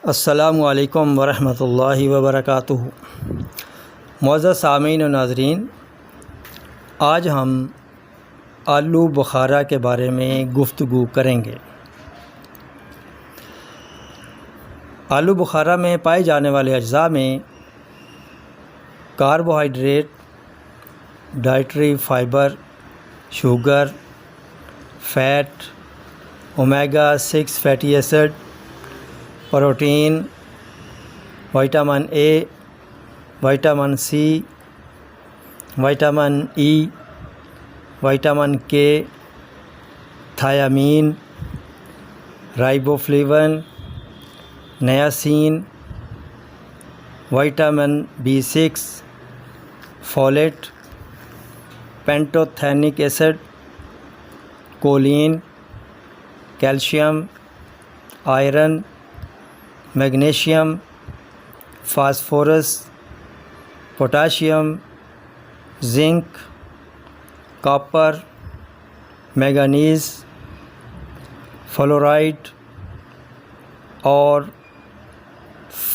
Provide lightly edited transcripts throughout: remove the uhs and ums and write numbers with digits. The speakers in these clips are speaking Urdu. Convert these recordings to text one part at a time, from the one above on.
السلام علیکم ورحمۃ اللہ وبرکاتہ۔ معزز سامعین و ناظرین، آج ہم آلو بخارا کے بارے میں گفتگو کریں گے۔ آلو بخارا میں پائے جانے والے اجزاء میں carbohydrate, dietary fibre, sugar, fat, omega 6 fatty acid, protein, vitamin A, vitamin C, vitamin E, vitamin K, thiamine, riboflavin, niacin, vitamin B6، folate, pantothenic acid, choline, calcium, iron, magnesium, phosphorus, potassium, zinc, copper, manganese, fluoride اور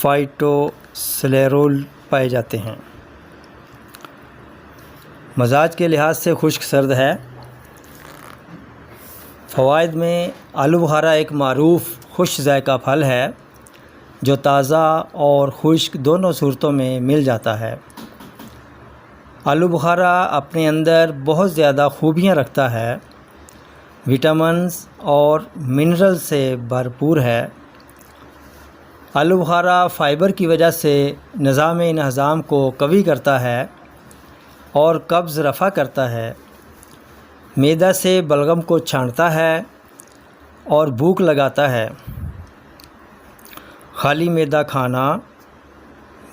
فائٹوسلیرول پائے جاتے ہیں۔ مزاج کے لحاظ سے خشک سرد ہے۔ فوائد میں آلو بخارا ایک معروف خوش ذائقہ پھل ہے جو تازہ اور خشک دونوں صورتوں میں مل جاتا ہے۔ آلو بخارا اپنے اندر بہت زیادہ خوبیاں رکھتا ہے، وٹامنز اور منرل سے بھرپور ہے۔ آلو بخارا فائبر کی وجہ سے نظام انہضام کو قوی کرتا ہے اور قبض رفع کرتا ہے، معدہ سے بلغم کو چھانٹتا ہے اور بھوک لگاتا ہے۔ خالی معدہ کھانا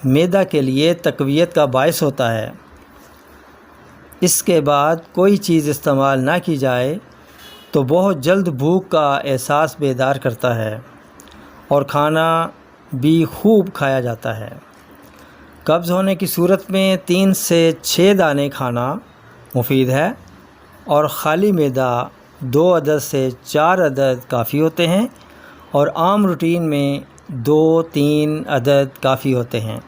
معدہ کے لیے تقویت کا باعث ہوتا ہے۔ اس کے بعد کوئی چیز استعمال نہ کی جائے تو بہت جلد بھوک کا احساس بیدار کرتا ہے اور کھانا بھی خوب کھایا جاتا ہے۔ قبض ہونے کی صورت میں 3 سے 6 دانے کھانا مفید ہے اور خالی معدہ 2 عدد سے 4 عدد کافی ہوتے ہیں اور عام روٹین میں 2-3 عدد کافی ہوتے ہیں۔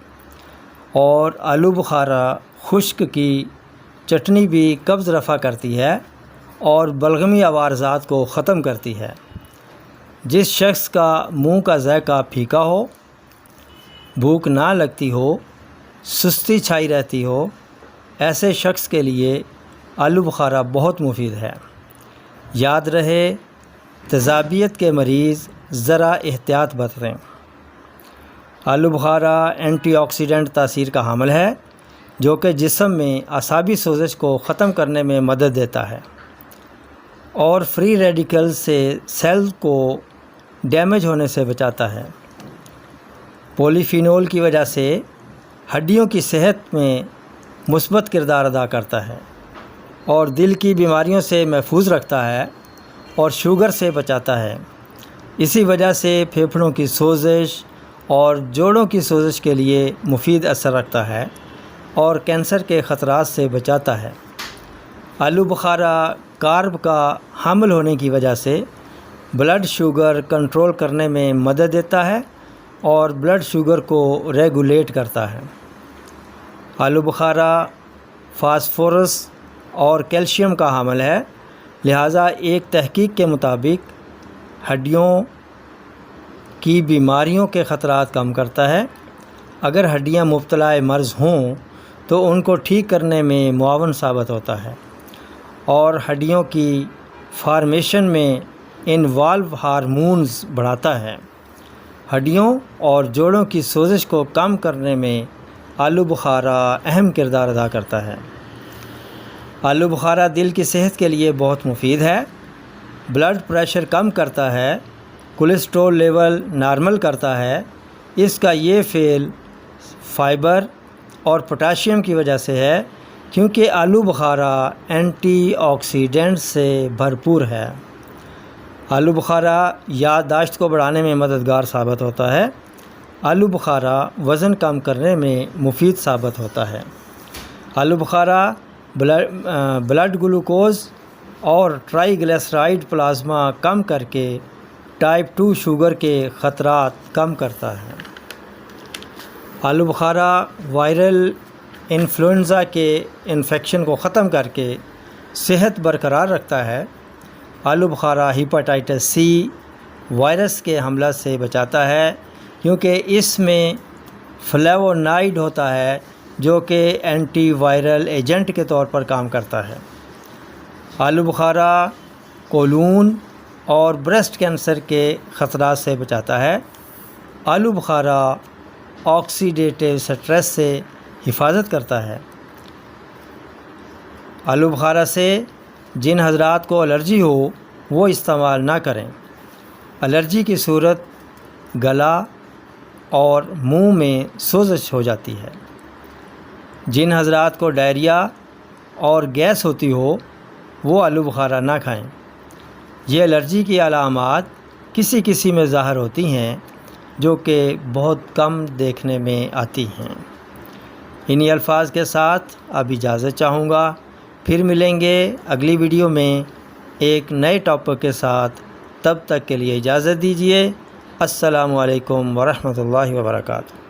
اور آلو بخارا خشک کی چٹنی بھی قبض رفع کرتی ہے اور بلغمی عوارضات کو ختم کرتی ہے۔ جس شخص کا منہ کا ذائقہ پھیکا ہو، بھوک نہ لگتی ہو، سستی چھائی رہتی ہو، ایسے شخص کے لیے آلو بخارا بہت مفید ہے۔ یاد رہے، تیزابیت کے مریض ذرا احتیاط برتیں۔ آلو بخارا اینٹی آکسیڈنٹ تاثیر کا حامل ہے جو کہ جسم میں اعصابی سوزش کو ختم کرنے میں مدد دیتا ہے اور فری ریڈیکل سے سیل کو ڈیمیج ہونے سے بچاتا ہے۔ پولی فینول کی وجہ سے ہڈیوں کی صحت میں مثبت کردار ادا کرتا ہے اور دل کی بیماریوں سے محفوظ رکھتا ہے اور شوگر سے بچاتا ہے۔ اسی وجہ سے پھیپھڑوں کی سوزش اور جوڑوں کی سوزش کے لیے مفید اثر رکھتا ہے اور کینسر کے خطرات سے بچاتا ہے۔ آلو بخارا کارب کا حامل ہونے کی وجہ سے بلڈ شوگر کنٹرول کرنے میں مدد دیتا ہے اور بلڈ شوگر کو ریگولیٹ کرتا ہے۔ آلو بخارا فاسفورس اور کیلشیم کا حامل ہے، لہٰذا ایک تحقیق کے مطابق ہڈیوں کی بیماریوں کے خطرات کم کرتا ہے۔ اگر ہڈیاں مبتلا مرض ہوں تو ان کو ٹھیک کرنے میں معاون ثابت ہوتا ہے اور ہڈیوں کی فارمیشن میں انوالو ہارمونز بڑھاتا ہے۔ ہڈیوں اور جوڑوں کی سوزش کو کم کرنے میں آلو بخارا اہم کردار ادا کرتا ہے۔ آلو بخارا دل کی صحت کے لیے بہت مفید ہے، بلڈ پریشر کم کرتا ہے، کولیسٹرول لیول نارمل کرتا ہے۔ اس کا یہ فعل فائبر اور پوٹاشیم کی وجہ سے ہے کیونکہ آلو بخارا اینٹی آکسیڈنٹ سے بھرپور ہے۔ آلو بخارا یادداشت کو بڑھانے میں مددگار ثابت ہوتا ہے۔ آلو بخارا وزن کم کرنے میں مفید ثابت ہوتا ہے۔ آلو بخارا بلڈ گلوکوز اور ٹرائی گلیسرائڈ پلازما کم کر کے ٹائپ 2 شوگر کے خطرات کم کرتا ہے۔ آلو بخارا وائرل انفلوئنزا کے انفیکشن کو ختم کر کے صحت برقرار رکھتا ہے۔ آلو بخارا ہیپاٹائٹس سی وائرس کے حملہ سے بچاتا ہے کیونکہ اس میں فلیوونائڈ ہوتا ہے جو کہ اینٹی وائرل ایجنٹ کے طور پر کام کرتا ہے۔ آلو بخارا کولون اور بریسٹ کینسر کے خطرات سے بچاتا ہے۔ آلو بخارا آکسیڈیٹیو سٹریس سے حفاظت کرتا ہے۔ آلو بخارا سے جن حضرات کو الرجی ہو وہ استعمال نہ کریں۔ الرجی کی صورت گلا اور منہ میں سوزش ہو جاتی ہے۔ جن حضرات کو ڈائریا اور گیس ہوتی ہو وہ آلو بخارا نہ کھائیں۔ یہ الرجی کی علامات کسی میں ظاہر ہوتی ہیں جو کہ بہت کم دیکھنے میں آتی ہیں۔ انہی الفاظ کے ساتھ اب اجازت چاہوں گا، پھر ملیں گے اگلی ویڈیو میں ایک نئے ٹاپک کے ساتھ۔ تب تک کے لیے اجازت دیجیے۔ السلام علیکم ورحمۃ اللہ وبرکاتہ۔